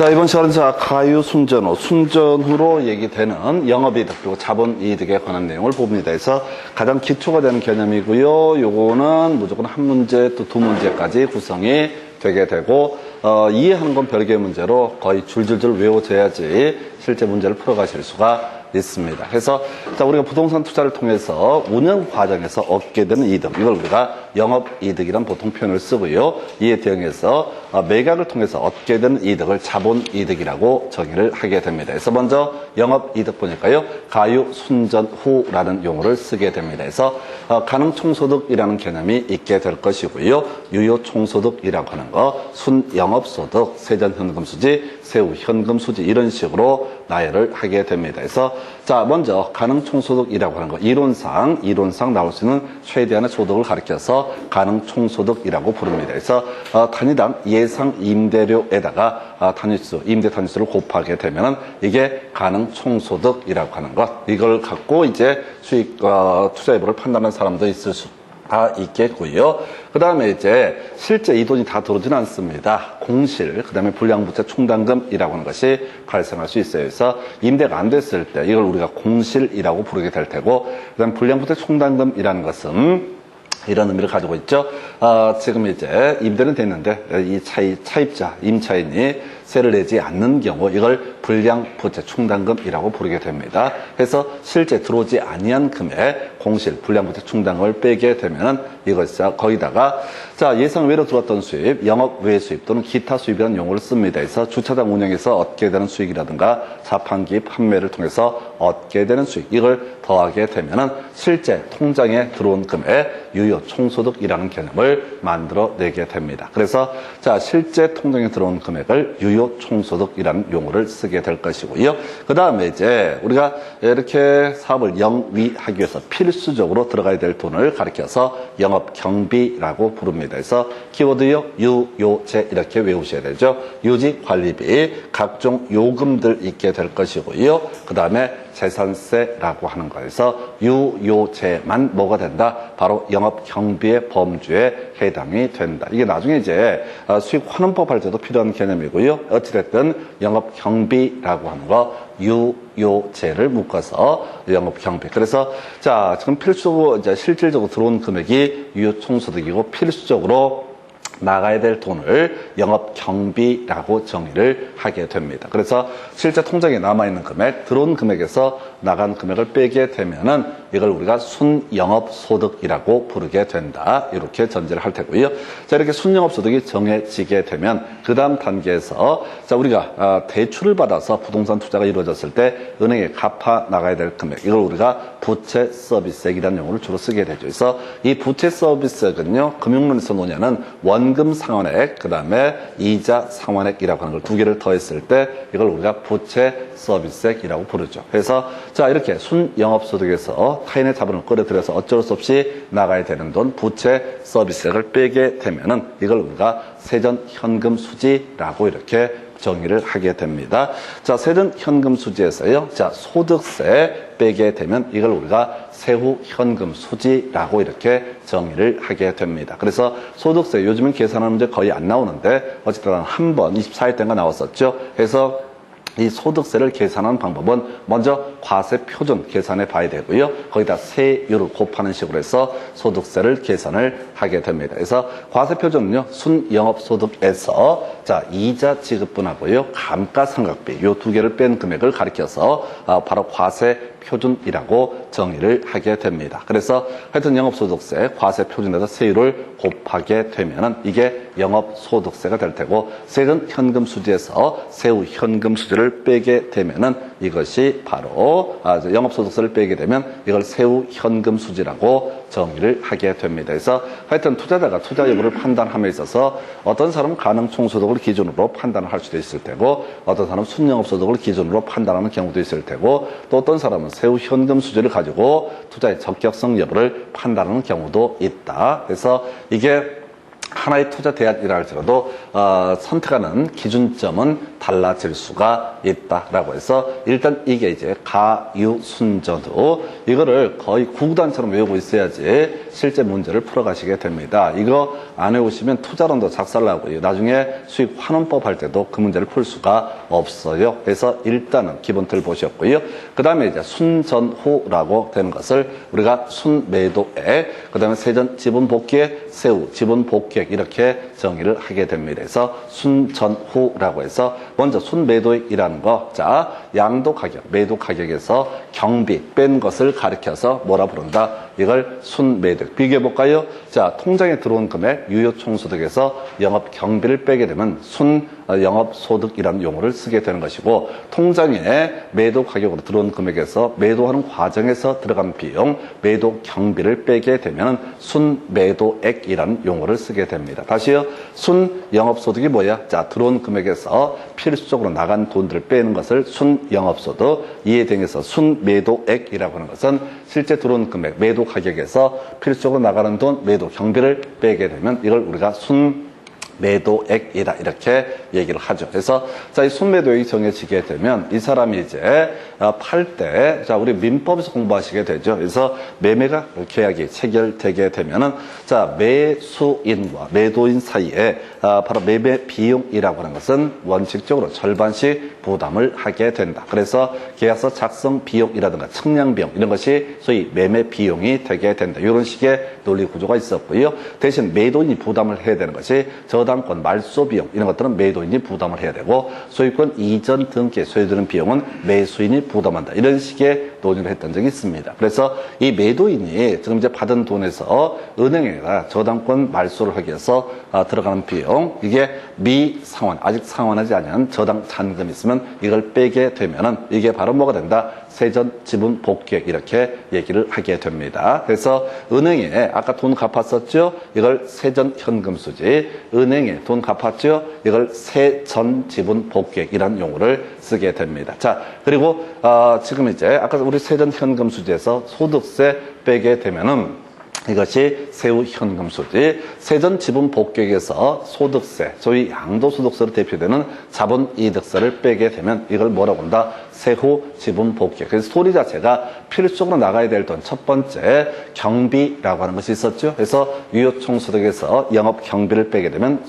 자, 이번 시간은 가유 순전후, 순전후로 얘기되는 영업이득 그리고 자본이득에 관한 내용을 봅니다. 그래서 가장 기초가 되는 개념이고요. 요거는 무조건 한 문제 또 두 문제까지 구성이 되게 되고 이해하는 건 별개의 문제로 거의 줄줄줄 외워져야지 실제 문제를 풀어가실 수가 있습니다. 그래서 자, 우리가 부동산 투자를 통해서 운영 과정에서 얻게 되는 이득, 이걸 우리가 영업이득이란 보통 표현을 쓰고요. 이에 대응해서 매각을 통해서 얻게 되는 이득을 자본이득이라고 정의를 하게 됩니다. 그래서 먼저 영업이득 보니까요. 가유순전후라는 용어를 쓰게 됩니다. 그래서 가능총소득이라는 개념이 있게 될 것이고요. 유효총소득이라고 하는 거, 순영업소득, 세전현금수지, 세후현금수지 이런 식으로 나열을 하게 됩니다. 그래서 자, 먼저 가능총소득이라고 하는 거, 이론상 나올 수 있는 최대한의 소득을 가리켜서 가능총소득이라고 부릅니다. 그래서 단위당 예상 임대료에다가 단위수, 임대 단위수를 곱하게 되면은 이게 가능총소득이라고 하는 것, 이걸 갖고 이제 수익 투자 여부를 판단하는 사람도 있을 수가 있겠고요. 그 다음에 이제 실제 이 돈이 다 들어오지는 않습니다. 공실, 그 다음에 불량부채 충당금이라고 하는 것이 발생할 수 있어요. 그래서 임대가 안 됐을 때 이걸 우리가 공실이라고 부르게 될 테고, 그 다음에 불량부채 충당금이라는 것은 이런 의미를 가지고 있죠. 지금 이제 임대는 됐는데 이 차입자, 임차인이 세를 내지 않는 경우 이걸 불량부채 충당금이라고 부르게 됩니다. 그래서 실제 들어오지 아니한 금액, 공실, 불량부채 충당금을 빼게 되면은 이것이 거기다가 자, 예상 외로 들어왔던 수입, 영업 외 수입 또는 기타 수입이라는 용어를 씁니다. 그래서 주차장 운영에서 얻게 되는 수익이라든가 자판기 판매를 통해서 얻게 되는 수익, 이걸 더하게 되면은 실제 통장에 들어온 금액, 유효 총소득이라는 개념을 만들어내게 됩니다. 그래서 자, 실제 통장에 들어온 금액을 유효 총소득이라는 용어를 쓰게 될 것이고요. 그 다음에 이제 우리가 이렇게 사업을 영위하기 위해서 필수적으로 들어가야 될 돈을 가리켜서 영업 경비라고 부릅니다. 그래서 키워드요, 유요재 이렇게 외우셔야 되죠. 유지 관리비, 각종 요금들 있게 될 것이고요. 그 다음에 재산세라고 하는 거에서 유요재만 뭐가 된다? 바로 영업 경비의 범주에 해당이 된다. 이게 나중에 이제 수익 환원법 할 때도 필요한 개념이고요. 어찌됐든 영업 경비라고 하는 거, 유요재를 묶어서 영업 경비. 그래서 자, 지금 이제 실질적으로 들어온 금액이 유효 총소득이고 필수적으로 나가야 될 돈을 영업 경비라고 정의를 하게 됩니다. 그래서 실제 통장에 남아있는 금액, 들어온 금액에서 나간 금액을 빼게 되면은 이걸 우리가 순영업소득이라고 부르게 된다. 이렇게 전제를 할 테고요. 자, 이렇게 순영업소득이 정해지게 되면 그 다음 단계에서 자, 우리가 대출을 받아서 부동산 투자가 이루어졌을 때 은행에 갚아 나가야 될 금액, 이걸 우리가 부채 서비스액이라는 용어를 주로 쓰게 되죠. 그래서 이 부채 서비스액은요, 금융론에서 논의하는 원금 상환액, 그 다음에 이자 상환액이라고 하는 걸 두 개를 더했을 때 이걸 우리가 부채 서비스액이라고 부르죠. 그래서 자, 이렇게 순영업소득에서 타인의 자본을 끌어들여서 어쩔 수 없이 나가야 되는 돈, 부채 서비스액을 빼게 되면은 이걸 우리가 세전현금수지라고 이렇게 정의를 하게 됩니다. 자, 세전현금수지에서요, 자, 소득세 빼게 되면 이걸 우리가 세후현금수지라고 이렇게 정의를 하게 됩니다. 그래서 소득세, 요즘은 계산하는 문제 거의 안 나오는데 어쨌든 한 번 24일 때가 나왔었죠. 그래서 이 소득세를 계산하는 방법은 먼저 과세표준 계산해 봐야 되고요. 거기다 세율을 곱하는 식으로 해서 소득세를 계산을 하게 됩니다. 그래서 과세표준은요, 순영업소득에서 자, 이자 지급분하고요, 감가상각비 요 두 개를 뺀 금액을 가리켜서 바로 과세표준이라고 정의를 하게 됩니다. 그래서 하여튼 영업소득세, 과세표준에서 세율을 곱하게 되면은 이게 영업소득세가 될 테고, 세전현금수지에서 세후현금수지를 빼게 되면은 이것이 바로 영업소득세를 빼게 되면 이걸 세후현금수지라고 정의를 하게 됩니다. 그래서 하여튼 투자자가 투자 여부를 판단함에 있어서 어떤 사람은 가능총소득을 기준으로 판단을 할 수도 있을 테고, 어떤 사람은 순영업소득을 기준으로 판단하는 경우도 있을 테고, 또 어떤 사람은 세후현금수지를 가지고 투자의 적격성 여부를 판단하는 경우도 있다. 그래서 이게 하나의 투자 대안이라 할지라도 선택하는 기준점은 달라질 수가 있다라고 해서 일단 이게 이제 가유순전후 이거를 거의 구구단처럼 외우고 있어야지 실제 문제를 풀어가시게 됩니다. 이거 안 외우시면 투자론도 작살나고요. 나중에 수익 환원법 할 때도 그 문제를 풀 수가 없어요. 그래서 일단은 기본 틀 보셨고요. 그 다음에 이제 순전후라고 되는 것을 우리가 순매도액, 그 다음에 세전 지분 복귀액, 세후 지분 복귀액 이렇게 정의를 하게 됩니다. 그래서 순전후라고 해서 먼저 순매도액이라는 거, 자 양도 가격, 매도 가격에서 경비 뺀 것을 가리켜서 뭐라 부른다? 이걸 순매도액. 비교해 볼까요? 자, 통장에 들어온 금액 유효총소득에서 영업 경비를 빼게 되면 영업소득이라는 용어를 쓰게 되는 것이고, 통장에 매도 가격으로 들어온 금액에서 매도하는 과정에서 들어간 비용, 매도 경비를 빼게 되면 순매도액이라는 용어를 쓰게 됩니다. 다시요. 순영업소득이 뭐야? 자, 들어온 금액에서 필수적으로 나간 돈들을 빼는 것을 순영업소득, 이에 대해서 순매도액이라고 하는 것은 실제 들어온 금액, 매도 가격에서 필수적으로 나가는 돈, 매도 경비를 빼게 되면 이걸 우리가 매도액이다 이렇게 얘기를 하죠. 그래서 자, 이 순매도액이 정해지게 되면 이 사람이 이제 팔 때, 자, 우리 민법에서 공부하시게 되죠. 그래서 매매가 계약이 체결되게 되면은 자, 매수인과 매도인 사이에 바로 매매 비용이라고 하는 것은 원칙적으로 절반씩 부담을 하게 된다. 그래서 계약서 작성 비용이라든가 측량 비용 이런 것이 소위 매매 비용이 되게 된다. 이런 식의 논리 구조가 있었고요. 대신 매도인이 부담을 해야 되는 것이 저당권 말소 비용 이런 것들은 매도인이 부담을 해야 되고, 소유권 이전 등기에 소요되는 비용은 매수인이 부담한다. 이런 식의 논의를 했던 적이 있습니다. 그래서 이 매도인이 지금 이제 받은 돈에서 은행에다 저당권 말소를 하기 위해서 들어가는 비용, 이게 미상환, 아직 상환하지 않은 저당 잔금이 있으면 이걸 빼게 되면은 이게 바로 뭐가 된다? 세전 지분 복귀액 이렇게 얘기를 하게 됩니다. 그래서 은행에 아까 돈 갚았었죠? 이걸 세전 현금 수지, 은행에 돈 갚았죠? 이걸 세전 지분 복귀액이라는 용어를 쓰게 됩니다. 자, 그리고 지금 이제 아까 우리 세전 현금 수지에서 소득세 빼게 되면은 이것이 세후 현금 수지, 세전 지분 복귀액에서 소득세, 소위 양도소득세로 대표되는 자본이득세를 빼게 되면 이걸 뭐라고 한다? 세후 지분 복귀액. 그래서 소리 자체가 필수적으로 나가야 될 돈, 첫 번째 경비라고 하는 것이 있었죠. 그래서 유효총소득에서 영업 경비를 빼게 되면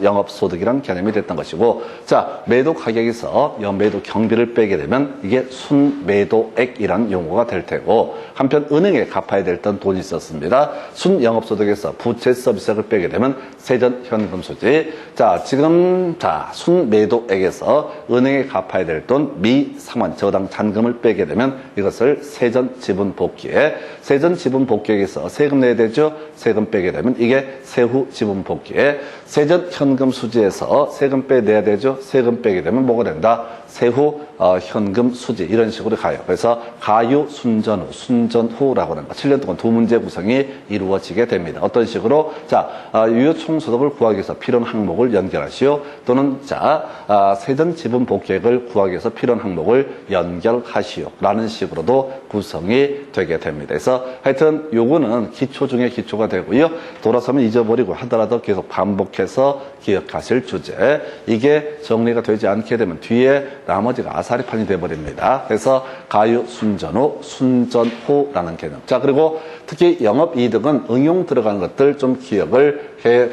영업소득이라는 개념이 됐던 것이고, 자, 매도 가격에서 매도 경비를 빼게 되면 이게 순매도액이라는 용어가 될 테고, 한편 은행에 갚아야 될 돈이 있었습니다. 순영업소득에서 부채 서비스액을 빼게 되면 세전 현금 수지. 자, 지금 순매도액에서 은행에 갚아야 될 돈 미상환 저당 잔금을 빼게 되면 이것을 세전 지분 복귀액, 세전 지분 복귀액에서 세금 내야 되죠. 세금 빼게 되면 이게 세후 지분 복귀액, 세전 현금 수지에서 세금 빼내야 되죠. 세금 빼게 되면 뭐가 된다? 세후 현금 수지, 이런 식으로 가요. 그래서 가유 순전후, 순전후라고 하는 거 7년 동안 두 문제 구성이 이루어지게 됩니다. 어떤 식으로? 자, 유효총소득을 구하기 위해서 필요한 항목을 연결하시오. 또는 자, 세전 지분 복귀액을 구하기 위해서 필요한 항목을 연결하시오. 라는 식으로도 구성이 되게 됩니다. 그래서 하여튼 요거는 기초 중에 기초가 되고요. 돌아서면 잊어버리고 하더라도 계속 반복해서 기억하실 주제. 이게 정리가 되지 않게 되면 뒤에 나머지가 아사리판이 되어버립니다. 그래서 가유 순전후, 순전후라는 개념. 자, 그리고 특히 영업이득은 응용 들어가는 것들 좀 기억을 해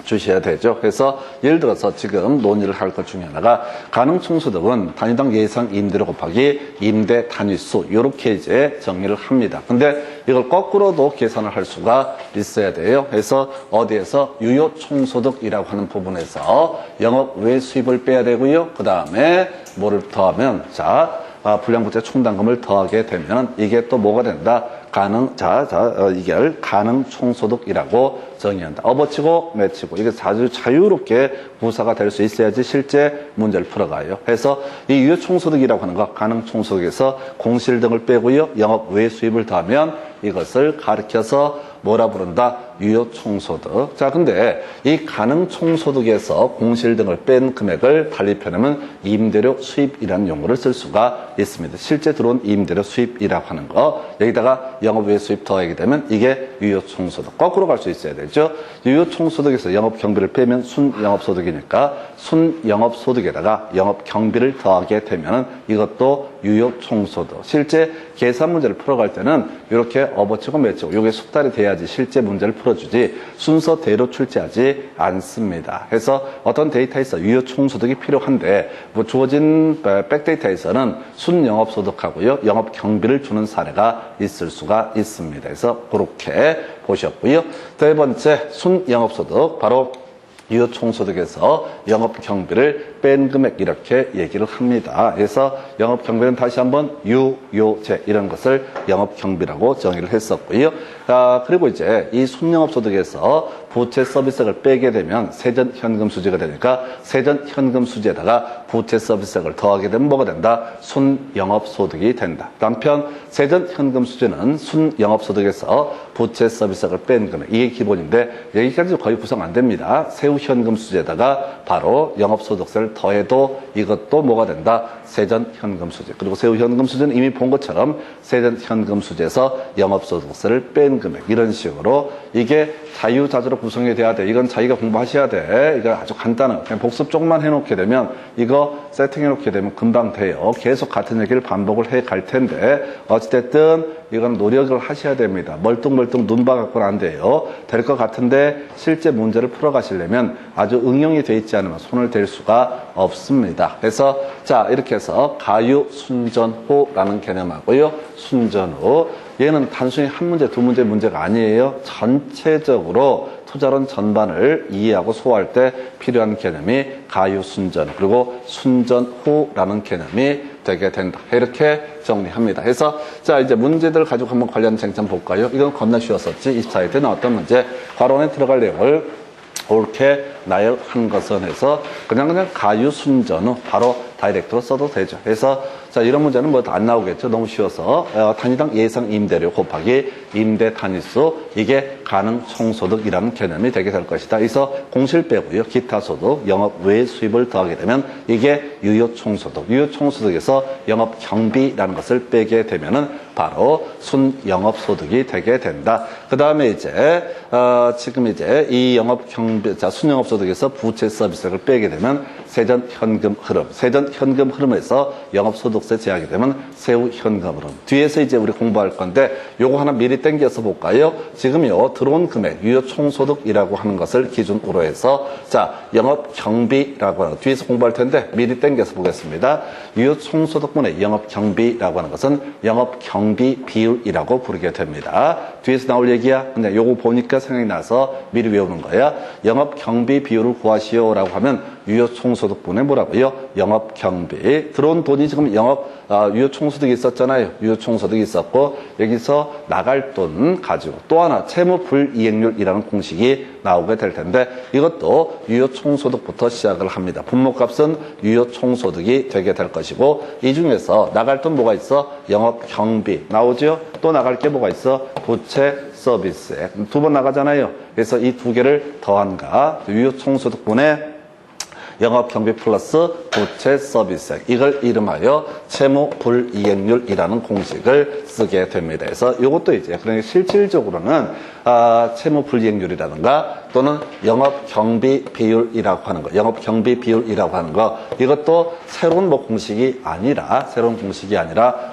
주셔야 되죠. 그래서 예를 들어서 지금 논의를 할 것 중에 하나가 가능총소득은 단위당 예상 임대료 곱하기 임대 단위수, 이렇게 이제 정리를 합니다. 근데 이걸 거꾸로도 계산을 할 수가 있어야 돼요. 그래서 어디에서 유효총소득이라고 하는 부분에서 영업 외 수입을 빼야 되고요. 그 다음에 뭐를 더하면, 자, 불량부채 총담금을 더하게 되면 이게 또 뭐가 된다? 이게 가능총소득이라고 정의한다. 업어치고 매치고 이게 아주 자유롭게 구사가 될 수 있어야지 실제 문제를 풀어가요. 그래서 이 유효총소득이라고 하는 거, 가능총소득에서 공실 등을 빼고요, 영업 외 수입을 더하면 이것을 가리켜서 뭐라 부른다? 유효총소득. 자, 근데 이 가능총소득에서 공실 등을 뺀 금액을 달리 표현하면 임대료 수입이라는 용어를 쓸 수가 있습니다. 실제 들어온 임대료 수입이라고 하는 거. 여기다가 영업외 수입 더하게 되면 이게 유효총소득. 거꾸로 갈 수 있어야 되죠. 유효총소득에서 영업경비를 빼면 순영업소득이니까 순영업소득에다가 영업경비를 더하게 되면 이것도 유효총소득. 실제 계산 문제를 풀어갈 때는 이렇게 업어치고 매치고 이게 숙달이 돼야지 실제 문제를 풀어주지 순서대로 출제하지 않습니다. 그래서 어떤 데이터에서 유효총소득이 필요한데 뭐 주어진 백데이터에서는 순영업소득하고요 영업경비를 주는 사례가 있을 수가 있습니다. 그래서 그렇게 보셨고요. 세 번째 순영업소득 바로 유효총소득에서 영업경비를 뺀 금액 이렇게 얘기를 합니다. 그래서 영업경비는 다시 한번 유효재 이런 것을 영업경비라고 정의를 했었고요. 그리고 이제 이 순영업소득에서 부채 서비스액을 빼게 되면 세전현금수지가 되니까 세전현금수지에다가 부채 서비스액을 더하게 되면 뭐가 된다? 순영업소득이 된다. 한편 세전현금수지는 순영업소득에서 부채 서비스액을 뺀 금액 이게 기본인데 여기까지 거의 구성 안 됩니다. 세후현금수지에다가 바로 영업소득세를 더해도 이것도 뭐가 된다? 세전현금수지. 그리고 세후현금수지는 이미 본 것처럼 세전현금수지에서 영업소득세를 뺀 금액 이런 식으로 이게 자유자재로 구성이 돼야 돼. 이건 자기가 공부하셔야 돼. 이거 아주 간단한 그냥 복습 조금만 해놓게 되면 이거 세팅해놓게 되면 금방 돼요. 계속 같은 얘기를 반복을 해 갈 텐데 어찌됐든 이건 노력을 하셔야 됩니다. 멀뚱멀뚱 눈봐 갖고는 안 돼요. 될 것 같은데 실제 문제를 풀어가시려면 아주 응용이 돼 있지 않으면 손을 댈 수가 없습니다. 그래서 자 이렇게 해서 가유 순전후라는 개념하고요. 순전후 얘는 단순히 한 문제, 두 문제 문제가 아니에요. 전체적으로 투자론 전반을 이해하고 소화할 때 필요한 개념이 가유순전 그리고 순전후라는 개념이 되게 된다. 이렇게 정리합니다. 그래서 자 이제 문제들 가지고 한번 관련 쟁점 볼까요? 이건 겁나 쉬웠었지. 24회 때 나왔던 문제. 과론에 들어갈 내용을 옳게 나열한 것은 해서 그냥 가유순전후 바로 다이렉트로 써도 되죠. 그래서 자 이런 문제는 뭐 안 나오겠죠. 너무 쉬워서 단위당 예상 임대료 곱하기 임대 단위수 이게 가능총소득이라는 개념이 되게 될 것이다. 그래서 공실 빼고요. 기타 소득, 영업 외 수입을 더하게 되면 이게 유효총소득. 유효총소득에서 영업 경비라는 것을 빼게 되면은 바로 순영업소득이 되게 된다. 그 다음에 이제 지금 이제 이 영업 경비, 자 순영업소득에서 부채 서비스를 빼게 되면 세전 현금 흐름, 세전 현금 흐름에서 영업소득세 제하게 되면 세후 현금 흐름. 뒤에서 이제 우리 공부할 건데 요거 하나 미리 땡겨서 볼까요? 지금요 들어온 금액 유효총소득이라고 하는 것을 기준으로 해서 자 영업 경비라고 하는 거 뒤에서 공부할 텐데 미리 땡겨서 보겠습니다. 유효총소득분의 영업 경비라고 하는 것은 영업 경비 비율이라고 부르게 됩니다. 뒤에서 나올 얘기야. 근데 요거 보니까 생각이 나서 미리 외우는 거야. 영업 경비 비율을 구하시오라고 하면 유효총소득분의 뭐라고요? 영업 경비. 들어온 돈이 지금 유효총소득이 있었잖아요. 유효총소득이 있었고 여기서 나갈 돈 가지고 또 하나 채무불이행률이라는 공식이 나오게 될 텐데 이것도 유효총소득부터 시작을 합니다. 분모값은 유효총소득이 되게 될 것이고 이 중에서 나갈 돈 뭐가 있어? 영업 경비 나오죠? 또 나갈 게 뭐가 있어? 부채 서비스액. 두 번 나가잖아요. 그래서 이 두 개를 더한가 유효총소득분의 영업경비 플러스 부채 서비스액 이걸 이름하여 채무불이행률이라는 공식을 쓰게 됩니다. 그래서 이것도 이제 그러니까 실질적으로는 채무불이행률이라든가 또는 영업경비 비율이라고 하는 거, 영업경비 비율이라고 하는 거 이것도 새로운 공식이 아니라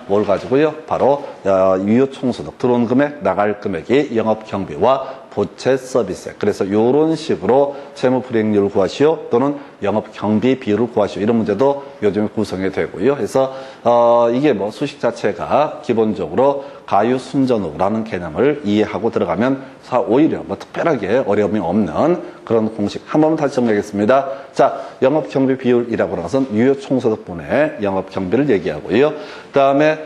뭘 가지고요? 바로 유효총소득 들어온 금액, 나갈 금액이 영업경비와 부채 서비스액. 그래서 이런 식으로 채무불이행률을 구하시오 또는 영업경비 비율을 구하시오 이런 문제도 요즘에 구성이 되고요. 그래서 이게 수식 자체가 기본적으로 가유순전후라는 개념을 이해하고 들어가면 오히려 특별하게 어려움이 없는 그런 공식. 한 번 다시 정리하겠습니다. 자, 영업경비 비율이라고 하는 것은 유효총소득분의 영업경비를 얘기하고요. 그 다음에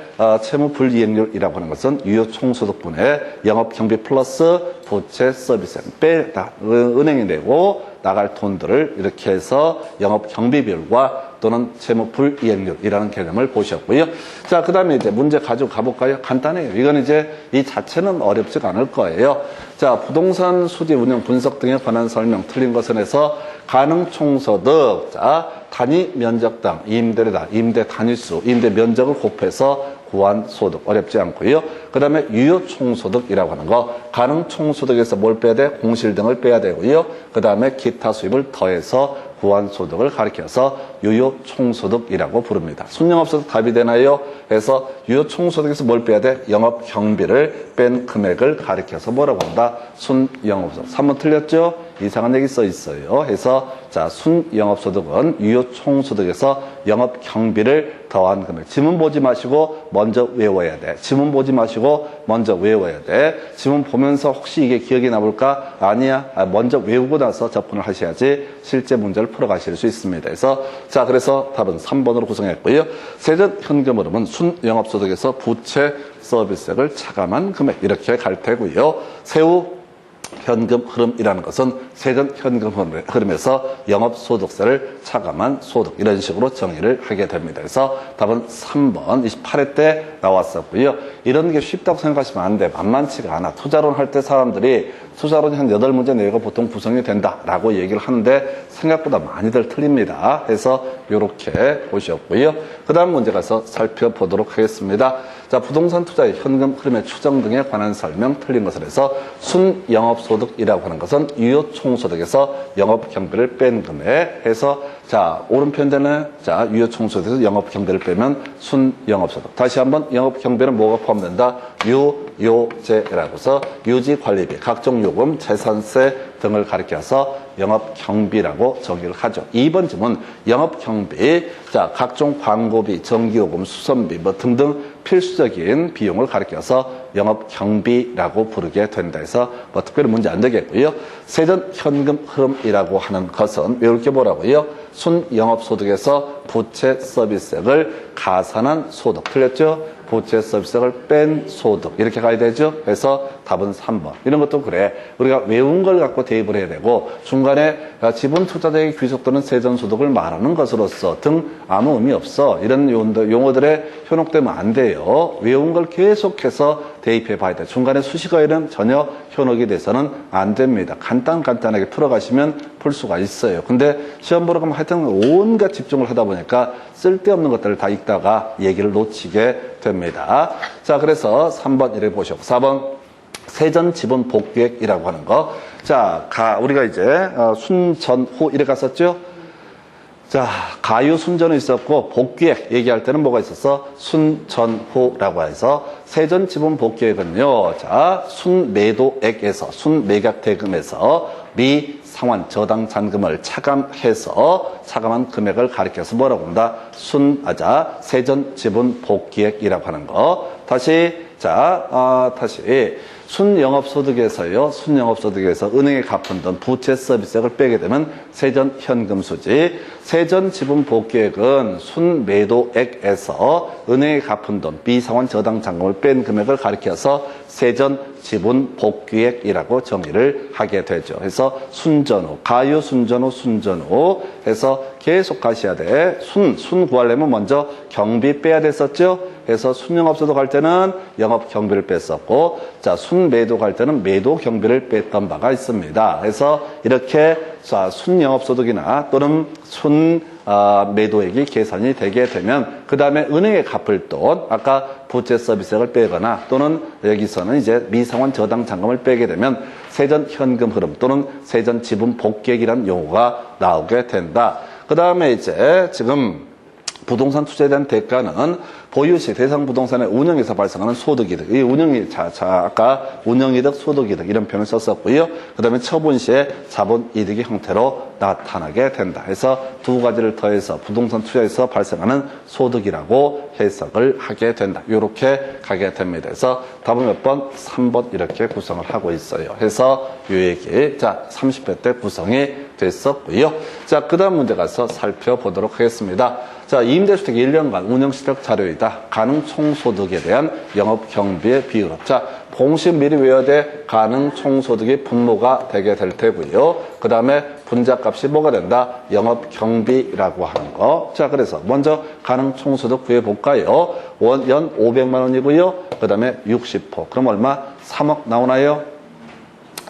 채무불이행률이라고 하는 것은 유효총소득분의 영업경비 플러스 부채 서비스 빼다 은행이 내고 나갈 돈들을 이렇게 해서 영업경비 비율과 또는 채무불이행률이라는 개념을 보셨고요. 자, 그 다음에 이제 문제 가지고 가볼까요? 간단해요. 이건 이제 이 자체는 어렵지가 않을 거예요. 자, 부동산 수지 운영 분석 등에 관한 설명 틀린 것은 해서 가능 총소득, 자, 단위 면적당, 임대료다, 임대 단위수, 임대 면적을 곱해서 구한 소득, 어렵지 않고요. 그 다음에 유효 총소득이라고 하는 거, 가능 총소득에서 뭘 빼야 돼? 공실 등을 빼야 되고요. 그 다음에 기타 수입을 더해서 구한 소득을 가리켜서 유효 총소득이라고 부릅니다. 순영업소득 답이 되나요? 그래서 유효 총소득에서 뭘 빼야 돼? 영업 경비를 뺀 금액을 가리켜서 뭐라고 한다? 순영업소득. 3번 틀렸죠? 이상한 얘기 써 있어요. 해서 자, 순영업소득은 유효 총소득에서 영업 경비를 더한 금액. 지문 보지 마시고 먼저 외워야 돼. 지문 보지 마시고 먼저 외워야 돼. 지문 보면서 혹시 이게 기억이 나볼까? 아니야. 먼저 외우고 나서 접근을 하셔야지 실제 문제를 풀어가실 수 있습니다. 그래서 답은 3번으로 구성했고요. 세전 현금 흐름은 순영업소득에서 부채 서비스액을 차감한 금액 이렇게 갈 테고요. 세후 현금 흐름이라는 것은 세전 현금 흐름에서 영업소득세를 차감한 소득 이런 식으로 정의를 하게 됩니다. 그래서 답은 3번 28회 때 나왔었고요. 이런 게 쉽다고 생각하시면 안 돼. 만만치가 않아. 투자론 할 때 사람들이 투자론이 한 8문제 내외가 보통 구성이 된다라고 얘기를 하는데 생각보다 많이들 틀립니다. 그래서 이렇게 보셨고요. 그 다음 문제 가서 살펴보도록 하겠습니다. 자, 부동산 투자의 현금 흐름의 추정 등에 관한 설명 틀린 것을 해서 순영업소득이라고 하는 것은 유효 총소득에서 영업 경비를 뺀 금액 해서 자, 오른편 되네. 자, 유효 총소득에서 영업 경비를 빼면 순영업소득. 다시 한번 영업 경비는 뭐가 포함된다? 유요제라고 해서 유지 관리비, 각종 요금, 재산세 등을 가리켜서 영업 경비라고 정의를 하죠. 2번 질문 영업 경비. 자, 각종 광고비, 전기요금, 수선비 뭐 등등 필수적인 비용을 가리켜서 영업 경비라고 부르게 된다 해서 뭐 특별히 문제 안 되겠고요. 세전 현금 흐름이라고 하는 것은 외울 게 뭐라고요? 순영업소득에서 부채 서비스액을 가산한 소득. 틀렸죠? 부채 서비스액을 뺀 소득. 이렇게 가야 되죠? 그래서 답은 3번. 이런 것도 그래. 우리가 외운 걸 갖고 대입을 해야 되고 중간에 지분 투자자의 귀속 또는 세전 소득을 말하는 것으로서 등 아무 의미 없어. 이런 용어들에 현혹되면 안 돼요. 외운 걸 계속해서 대입해 봐야 돼. 중간에 수식어에는 전혀 현혹이 돼서는 안 됩니다. 간단하게 풀어가시면 풀 수가 있어요. 근데 시험 보러 가면 하여튼 온갖 집중을 하다 보니까 쓸데없는 것들을 다 읽다가 얘기를 놓치게 됩니다. 자, 그래서 3번 이렇게 보시고 4번 세전 지분 복귀액이라고 하는 거. 자, 우리가 이제 순전후 이렇게 갔었죠? 자, 가유 순전후 있었고 복귀액 얘기할 때는 뭐가 있었어? 순전후라고 해서 세전 지분 복귀액은요. 자, 순매도액에서 순매각 대금에서 미상환 저당 잔금을 차감해서 차감한 금액을 가리켜서 뭐라고 한다? 세전 지분 복귀액이라고 하는 거. 다시 순영업소득에서요. 순영업소득에서 은행에 갚은 돈 부채 서비스액을 빼게 되면 세전 현금 수지. 세전 지분 복귀액은 순매도액에서 은행에 갚은 돈 비상환 저당 잔금을 뺀 금액을 가리켜서 세전 지분 복귀액이라고 정의를 하게 되죠. 그래서 순전후, 가유 순전후 해서 계속 가셔야 돼. 순 구하려면 먼저 경비 빼야 됐었죠. 그래서 순영업소득 할 때는 영업 경비를 뺐었고, 자, 순매도 갈 때는 매도 경비를 뺐던 바가 있습니다. 그래서 이렇게 자, 순영업소득이나 또는 매도액이 계산이 되게 되면 그 다음에 은행에 갚을 돈, 아까 부채 서비스액을 빼거나 또는 여기서는 이제 미상환 저당 잔금을 빼게 되면 세전 현금 흐름 또는 세전 지분 복귀액이라는 용어가 나오게 된다. 그 다음에 이제 지금 부동산 투자에 대한 대가는 보유시 대상 부동산의 운영에서 발생하는 소득이득. 이 아까 운영이득, 소득이득 이런 표현을 썼었고요. 그 다음에 처분시에 자본이득의 형태로 나타나게 된다. 해서 두 가지를 더해서 부동산 투자에서 발생하는 소득이라고 해석을 하게 된다. 이렇게 가게 됩니다. 그래서 답은 몇 번? 3번 이렇게 구성을 하고 있어요. 해서 요 얘기, 자, 30회 때 구성이 됐었고요. 자, 그 다음 문제 가서 살펴보도록 하겠습니다. 자, 임대주택 1년간 운영시적 자료이다. 가능 총소득에 대한 영업 경비의 비율. 자, 공식 미리 외워야 돼. 가능 총소득이 분모가 되게 될 테고요. 그 다음에 분자값이 뭐가 된다? 영업 경비라고 하는 거. 자, 그래서 먼저 가능 총소득 구해볼까요? 연 500만 원이고요. 그 다음에 60%. 그럼 얼마? 3억 나오나요?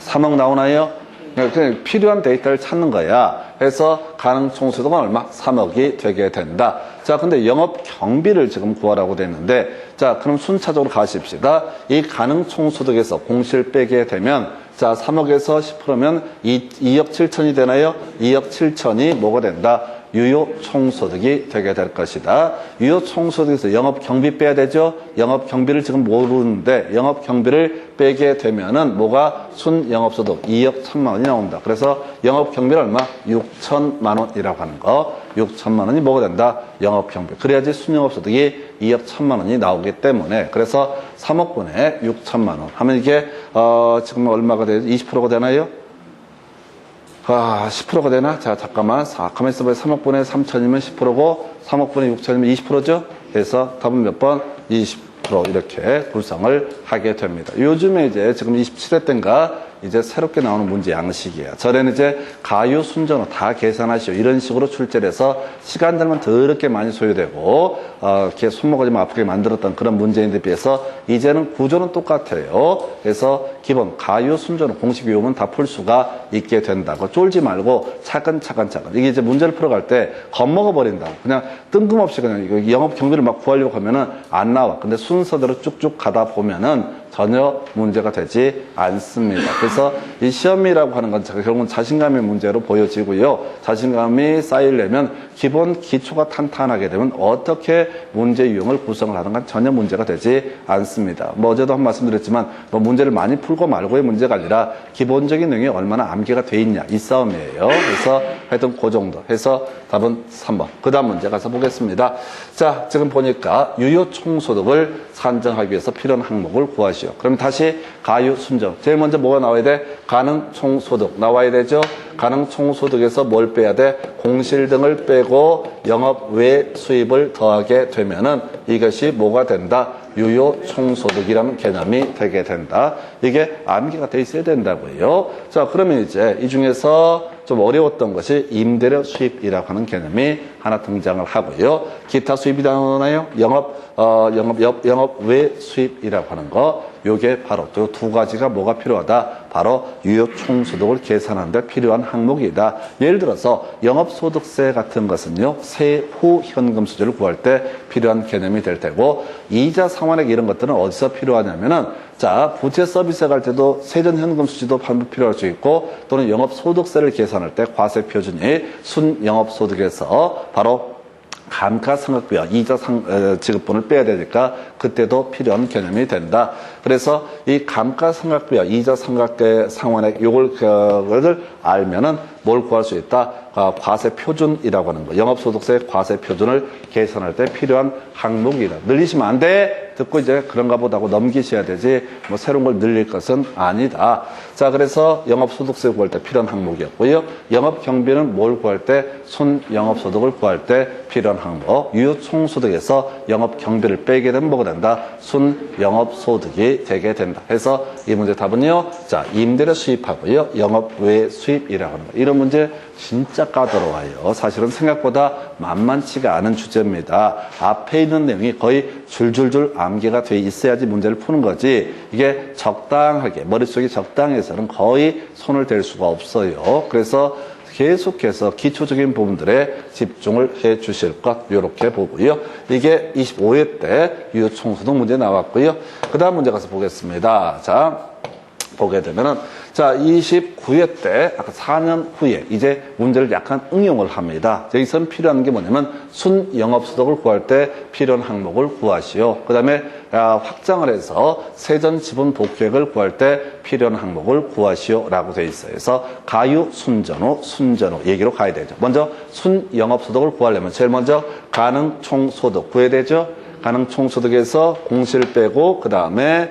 3억 나오나요? 그냥 필요한 데이터를 찾는 거야. 그래서 가능 총소득은 얼마? 3억이 되게 된다. 자, 근데 영업 경비를 지금 구하라고 됐는데, 자, 그럼 순차적으로 가십시다. 이 가능 총소득에서 공시를 빼게 되면, 자, 3억에서 10%면 2억 7천이 되나요? 2억 7천이 뭐가 된다? 유효 총소득이 되게 될 것이다. 유효 총소득에서 영업 경비 빼야 되죠? 영업 경비를 지금 모르는데 영업 경비를 빼게 되면은 뭐가 순 영업소득 2억 1천만 원이 나온다. 그래서 영업 경비는 얼마? 6천만 원이라고 하는 거. 6천만 원이 뭐가 된다? 영업 경비. 그래야지 순 영업소득이 2억 1천만 원이 나오기 때문에 그래서 3억분에 6천만 원 하면 이게 지금 얼마가 되죠? 20%가 되나요? 10%가 되나? 자, 잠깐만. 가만히 있어봐요. 3억분의 3천이면 10%고, 3억분의 6천이면 20%죠? 그래서 답은 몇 번? 20% 이렇게 구성을 하게 됩니다. 요즘에 이제 지금 27회 때인가 이제 새롭게 나오는 문제 양식이에요. 전에는 이제 가유, 순전호 다 계산하시오. 이런 식으로 출제를 해서 시간들만 더럽게 많이 소요되고, 이렇게 손목을 좀 아프게 만들었던 그런 문제인데 비해서 이제는 구조는 똑같아요. 그래서 기본 가유, 순전호 공식 외우면 다 풀 수가 있게 된다고. 쫄지 말고 차근차근. 이게 이제 문제를 풀어갈 때 겁먹어 버린다고. 그냥 뜬금없이 그냥 이거 영업 경비를 막 구하려고 하면은 안 나와. 근데 순서대로 쭉쭉 가다 보면은 전혀 문제가 되지 않습니다. 그래서 이 시험이라고 하는 건 결국은 자신감의 문제로 보여지고요. 자신감이 쌓이려면 기본 기초가 탄탄하게 되면 어떻게 문제 유형을 구성을 하는 건 전혀 문제가 되지 않습니다. 뭐 어제도 한 말씀드렸지만 뭐 문제를 많이 풀고 말고의 문제가 아니라 기본적인 내용이 얼마나 암기가 돼 있냐 이 싸움이에요. 그래서 하여튼 그 정도 해서 답은 3번. 그 다음 문제 가서 보겠습니다. 자, 지금 보니까 유효 총소득을 산정하기 위해서 필요한 항목을 구하시오. 그럼 다시 가유, 순전. 제일 먼저 뭐가 나와야 돼? 가능 총소득 나와야 되죠? 가능 총소득에서 뭘 빼야 돼? 공실 등을 빼고 영업 외 수입을 더하게 되면은 이것이 뭐가 된다? 유효 총소득이라는 개념이 되게 된다. 이게 암기가 돼 있어야 된다고요. 자, 그러면 이제 이 중에서 좀 어려웠던 것이 임대료 수입이라고 하는 개념이 하나 등장을 하고요. 기타 수입이 나오나요? 영업 외 수입이라고 하는 거. 요게 바로 또 두 가지가 뭐가 필요하다? 바로 유효 총소득을 계산하는 데 필요한 항목이다. 예를 들어서 영업소득세 같은 것은요, 세후 현금 수지를 구할 때 필요한 개념이 될 테고, 이자 상환액 이런 것들은 어디서 필요하냐면은, 자, 부채 서비스 갈 때도 세전 현금 수지도 반복 필요할 수 있고, 또는 영업소득세를 계산할 때 과세 표준이 순 영업소득에서 바로 감가상각비와 이자 지급분을 빼야 되니까 그때도 필요한 개념이 된다. 그래서 이 감가상각비와 이자 상환액 요걸 알면은 뭘 구할 수 있다? 과세 표준이라고 하는 거. 영업소득세 과세 표준을 계산할 때 필요한 항목이다. 늘리시면 안 돼. 듣고 이제 그런가 보다 하고 넘기셔야 되지. 뭐 새로운 걸 늘릴 것은 아니다. 자, 그래서 영업소득세 구할 때 필요한 항목이었고요. 영업경비는 뭘 구할 때? 순 영업소득을 구할 때 필요한 항목. 유효총소득에서 영업경비를 빼게 되면 뭐가 된다? 순 영업소득이 되게 된다. 해서 이 문제 답은요. 자, 임대료 수입하고요. 영업외 수입이라고 하는 거. 이런 문제 진짜 까다로워요. 사실은 생각보다 만만치가 않은 주제입니다. 앞에 있는 내용이 거의 줄줄줄 암기가 돼 있어야지 문제를 푸는 거지. 이게 적당하게 머릿속이 적당해서는 거의 손을 댈 수가 없어요. 그래서 계속해서 기초적인 부분들에 집중을 해 주실 것 이렇게 보고요. 이게 25회 때 유효총소득 문제 나왔고요. 그 다음 문제 가서 보겠습니다. 자, 보게 되면은 자, 29회 때 아까 4년 후에 이제 문제를 약간 응용을 합니다. 여기서는 필요한 게 뭐냐면 순 영업소득을 구할 때 필요한 항목을 구하시오. 그 다음에 확장을 해서 세전 지분 복귀액을 구할 때 필요한 항목을 구하시오 라고 돼 있어요. 그래서 가유, 순전후 얘기로 가야 되죠. 먼저 순 영업소득을 구하려면 제일 먼저 가능 총소득 구해야 되죠. 가능 총소득에서 공시를 빼고 그 다음에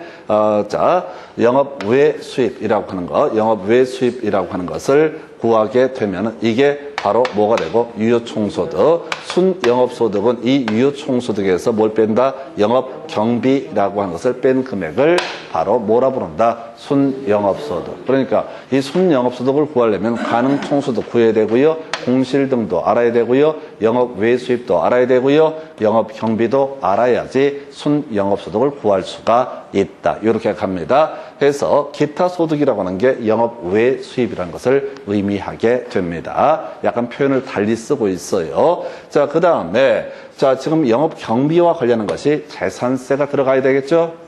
자, 영업 외 수입이라고 하는 거, 영업 외 수입이라고 하는 것을 구하게 되면 이게 바로 뭐가 되고 유효 총소득, 순 영업소득은 이 유효 총소득에서 뭘 뺀다? 영업 경비라고 하는 것을 뺀 금액을 바로 뭐라 부른다? 순영업소득. 그러니까 이 순영업소득을 구하려면 가능총수도 구해야 되고요. 공실 등도 알아야 되고요. 영업 외수입도 알아야 되고요. 영업 경비도 알아야지 순영업소득을 구할 수가 있다. 이렇게 갑니다. 그래서 기타 소득이라고 하는 게 영업 외수입이라는 것을 의미하게 됩니다. 약간 표현을 달리 쓰고 있어요. 자, 그 다음에 자, 지금 영업 경비와 관련한 것이 재산세가 들어가야 되겠죠?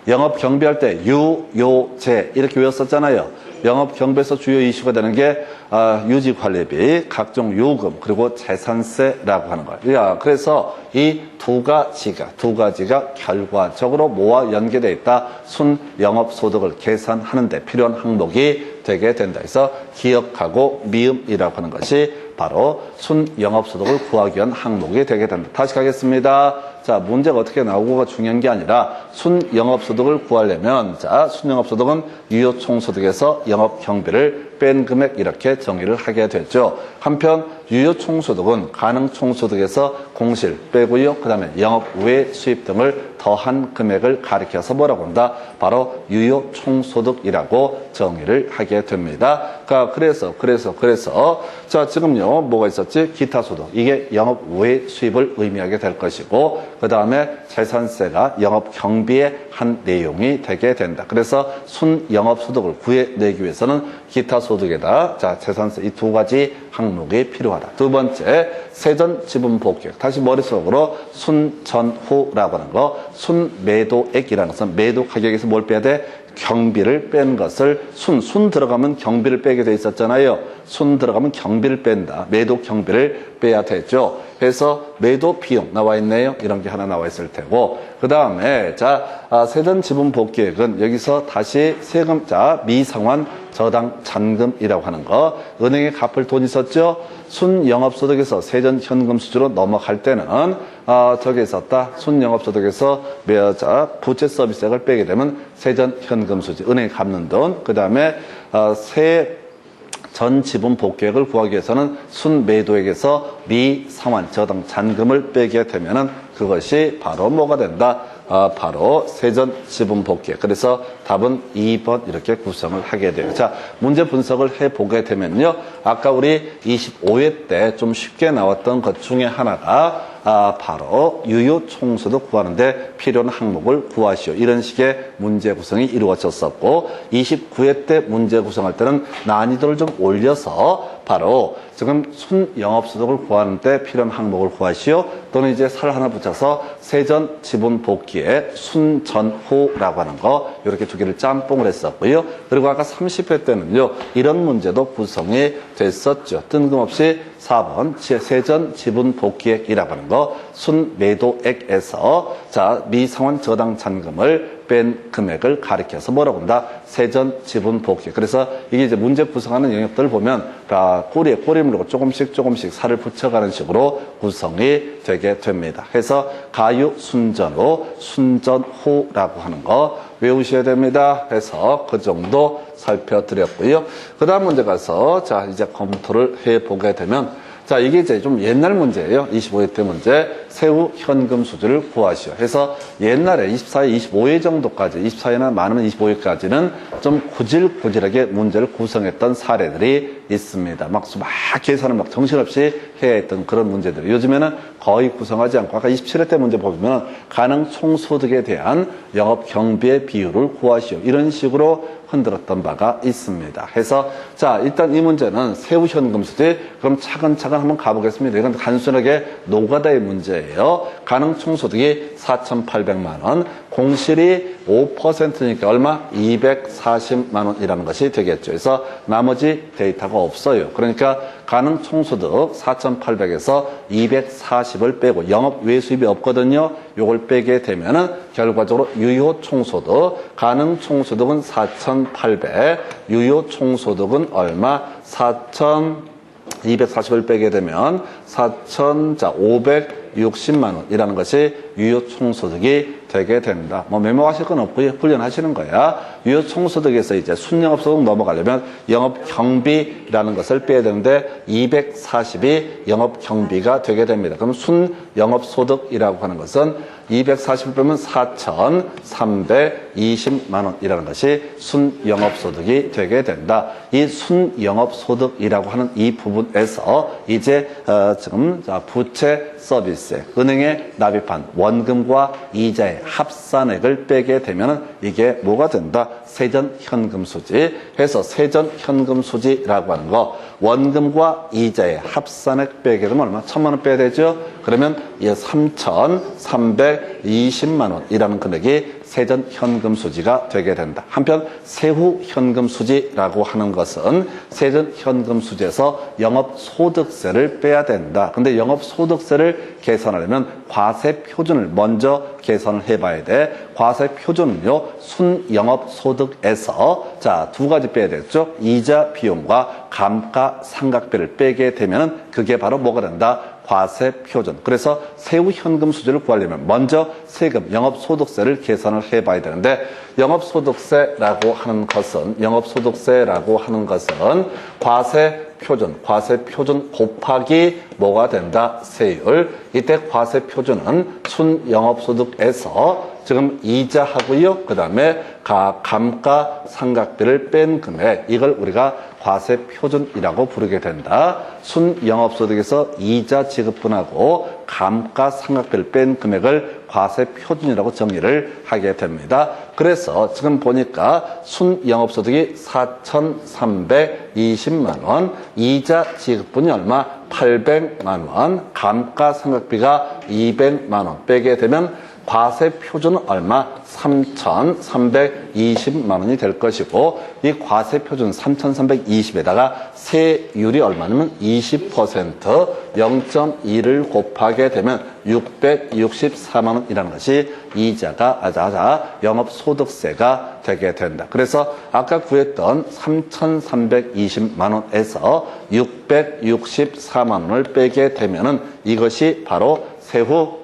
영업 경비할 때 유요재 이렇게 외웠었잖아요. 영업 경비에서 주요 이슈가 되는 게 유지 관리비, 각종 요금, 그리고 재산세라고 하는 거예요. 그래서 이 두 가지가 결과적으로 뭐와 연계되어 있다? 순 영업 소득을 계산하는 데 필요한 항목이 되게 된다. 그래서 기억하고 미음이라고 하는 것이 바로 순 영업 소득을 구하기 위한 항목이 되게 된다. 다시 가겠습니다. 자, 문제가 어떻게 나오고가 중요한 게 아니라 순영업소득을 구하려면 자, 순영업소득은 유효총소득에서 영업경비를 뺀 금액 이렇게 정의를 하게 되죠. 한편 유효총소득은 가능총소득에서 공실 빼고요. 그 다음에 영업 외 수입 등을 더한 금액을 가리켜서 뭐라고 한다? 바로 유효총소득이라고 정의를 하게 됩니다. 그래서 자, 지금요 뭐가 있었지? 기타소득. 이게 영업 외 수입을 의미하게 될 것이고 그 다음에 재산세가 영업 경비의 한 내용이 되게 된다. 그래서 순영업소득을 구해내기 위해서는 기타소득에다 자, 재산세 이 두 가지 항목이 필요하다. 두 번째, 세전지분복귀액. 다시 머릿속으로 순전후라고 하는 거, 순매도액이라는 것은 매도 가격에서 뭘 빼야 돼? 경비를 뺀 것을 순 들어가면 경비를 빼게 돼 있었잖아요. 순 들어가면 경비를 뺀다. 매도 경비를 빼야 되죠. 그래서 매도 비용 나와 있네요. 이런 게 하나 나와 있을 테고. 그 다음에 자, 세전 지분 복귀액은 여기서 다시 세금, 자, 미상환 저당 잔금이라고 하는 거. 은행에 갚을 돈 있었죠? 순영업소득에서 세전 현금 수주로 넘어갈 때는 저기 있었다. 순영업소득에서 부채 서비스액을 빼게 되면 세전 현금 수지, 은행에 갚는 돈. 그 다음에 전 지분 복귀액을 구하기 위해서는 순매도액에서 미상환 저당 잔금을 빼게 되면은 그것이 바로 뭐가 된다? 바로 세전 지분 복귀액. 그래서 답은 2번 이렇게 구성을 하게 돼요. 자, 문제 분석을 해보게 되면요. 아까 우리 25회 때 좀 쉽게 나왔던 것 중에 하나가 바로 유효총소득 구하는데 필요한 항목을 구하시오. 이런 식의 문제 구성이 이루어졌었고 29회 때 문제 구성할 때는 난이도를 좀 올려서 바로 지금 순영업소득을 구하는데 필요한 항목을 구하시오. 또는 이제 살 하나 붙여서 세전 지분 복귀의 순전후라고 하는 거 이렇게 두 개를 짬뽕을 했었고요. 그리고 아까 30회 때는요. 이런 문제도 구성이 됐었죠. 뜬금없이 4번 세전 지분 복귀액이라고 하는 거 순매도액에서 자 미상환 저당 잔금을 뺀 금액을 가리켜서 뭐라고 한다? 세전 지분 복귀. 그래서 이게 이제 문제 구성하는 영역들을 보면 꼬리에 꼬리 물고 조금씩 살을 붙여가는 식으로 구성이 되게 됩니다. 그래서 가유 순전후, 순전후라고 하는 거 외우셔야 됩니다. 그래서 그 정도 살펴드렸고요. 그 다음 문제 가서 자 이제 검토를 해보게 되면 자, 이게 이제 좀 옛날 문제예요. 25회 때 문제. 세후 현금 수주를 구하시오. 해서 옛날에 24회, 25회 정도까지, 24회나 많으면 25회까지는 좀 구질구질하게 문제를 구성했던 사례들이 있습니다. 막 계산을 막 정신없이 해야 했던 그런 문제들. 요즘에는 거의 구성하지 않고, 아까 27회 때 문제 보면 가능 총소득에 대한 영업 경비의 비율을 구하시오. 이런 식으로 흔들었던 바가 있습니다. 해서 자 일단 이 문제는 세후 현금 수지 그럼 차근차근 한번 가보겠습니다. 이건 단순하게 노가다의 문제예요. 가능 총소득이 4,800만 원, 공실이 5%니까 얼마? 240만 원이라는 것이 되겠죠. 그래서 나머지 데이터가 없어요. 그러니까 가능 총소득 4,800에서 240을 빼고 영업 외수입이 없거든요. 요걸 빼게 되면은 결과적으로 유효 총소득, 가능 총소득은 4,800, 유효 총소득은 얼마? 4,240을 빼게 되면 500 260만 원이라는 것이 유효 총소득이 되게 됩니다. 뭐 메모하실 건 없고요. 훈련하시는 거야. 유효 총소득에서 이제 순영업소득 넘어가려면 영업경비라는 것을 빼야 되는데 240이 영업경비가 되게 됩니다. 그럼 순영업소득이라고 하는 것은 240을 빼면 4,320만 원이라는 것이 순영업소득이 되게 된다. 이 순영업소득이라고 하는 이 부분에서 이제 지금 부채 서비스에 은행에 납입한 원금과 이자의 합산액을 빼게 되면 이게 뭐가 된다? 세전현금수지 해서 세전현금수지라고 하는 거 원금과 이자의 합산액 빼게 되면 얼마? 1,000만 원 빼야 되죠? 그러면 이 3,320만 원이라는 금액이 세전현금수지가 되게 된다. 한편 세후현금수지라고 하는 것은 세전현금수지에서 영업소득세를 빼야 된다. 근데 영업소득세를 계산하려면 과세표준을 먼저 계산을 해봐야 돼. 과세표준은요, 순영업소득에서 자, 두 가지 빼야 되겠죠? 이자 비용과 감가상각비를 빼게 되면 그게 바로 뭐가 된다? 과세표준. 그래서 세후현금수지를 구하려면 먼저 세금, 영업소득세를 계산을 해봐야 되는데 영업소득세라고 하는 것은 과세표준 곱하기 뭐가 된다? 세율. 이때 과세표준은 순영업소득에서 지금 이자하고요. 그 다음에 감가상각비를 뺀 금액, 이걸 우리가 과세표준이라고 부르게 된다. 순영업소득에서 이자 지급분하고 감가상각비를 뺀 금액을 과세표준이라고 정의를 하게 됩니다. 그래서 지금 보니까 순영업소득이 4,320만 원, 이자 지급분이 얼마? 800만 원, 감가상각비가 200만 원 빼게 되면 과세표준은 얼마? 3,320만 원이 될 것이고 이 과세표준 3,320에다가 세율이 얼마냐면 20% 0.2를 곱하게 되면 664만 원이라는 것이 이자가 영업소득세가 되게 된다. 그래서 아까 구했던 3,320만 원에서 664만 원을 빼게 되면은 이것이 바로 세후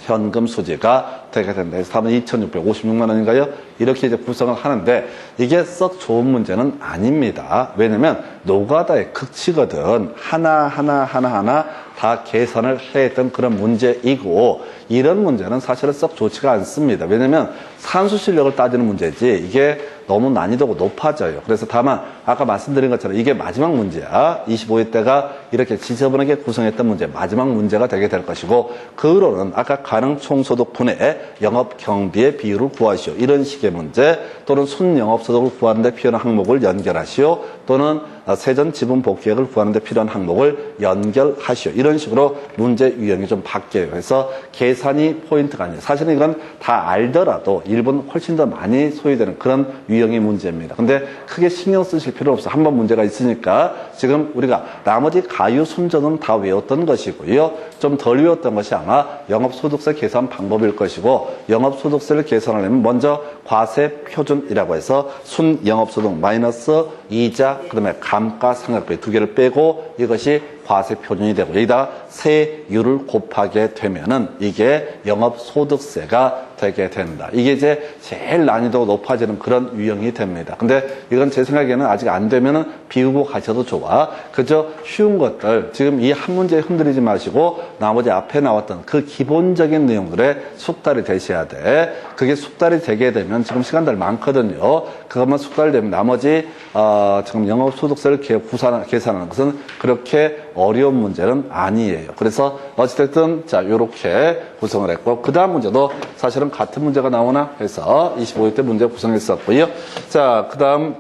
현금 수지가 되게 된다. 그래서 답은 2,656만 원인가요? 이렇게 이제 구성을 하는데 이게 썩 좋은 문제는 아닙니다. 왜냐면 노가다의 극치거든. 하나하나 다 계산을 해야 했던 그런 문제이고 이런 문제는 사실은 썩 좋지가 않습니다. 왜냐면 산수 실력을 따지는 문제지 이게 너무 난이도가 높아져요. 그래서 다만 아까 말씀드린 것처럼 이게 마지막 문제야. 25회 때가 이렇게 지저분하게 구성했던 문제 마지막 문제가 되게 될 것이고 그 후로는 아까 가능총소득 분의 영업경비의 비율을 구하시오. 이런 식의 문제 또는 순영업소득을 구하는 데 필요한 항목을 연결하시오. 또는 세전지분 복귀액을 구하는 데 필요한 항목을 연결하시오. 이런 식으로 문제 유형이 좀 바뀌어요. 그래서 계산이 포인트가 아니에요. 사실은 이건 다 알더라도 일본 훨씬 더 많이 소요되는 그런 유형의 문제입니다. 근데 크게 신경 쓰실 필요 없어. 한번 문제가 있으니까 지금 우리가 나머지 가유 순전은 다 외웠던 것이고요. 좀 덜 외웠던 것이 아마 영업소득세 계산 방법일 것이고 영업소득세를 계산하려면 먼저 과세표준이라고 해서 순영업소득 마이너스 이자 그다음에 감가상각비 두 개를 빼고 이것이 과세표준이 되고 여기다 세율을 곱하게 되면은 이게 영업소득세가 되게 된다. 이게 이제 제일 난이도가 높아지는 그런 유형이 됩니다. 근데 이건 제 생각에는 아직 안 되면은 비우고 가셔도 좋아. 그저 쉬운 것들 지금 이 한 문제에 흔들리지 마시고 나머지 앞에 나왔던 그 기본적인 내용들에 숙달이 되셔야 돼. 그게 숙달이 되게 되면 지금 시간들 많거든요. 그것만 숙달되면 나머지 지금 영업소득세를 계산하는 것은 그렇게 어려운 문제는 아니에요. 그래서 어찌됐든 자 요렇게 구성을 했고 그 다음 문제도 사실은 같은 문제가 나오나 해서 25회 때 문제 구성했었고요. 자 그 다음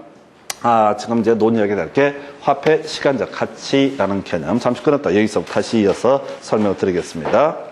지금 이제 논의하게 될 게 화폐 시간적 가치라는 개념. 잠시 끊었다 여기서 다시 이어서 설명을 드리겠습니다.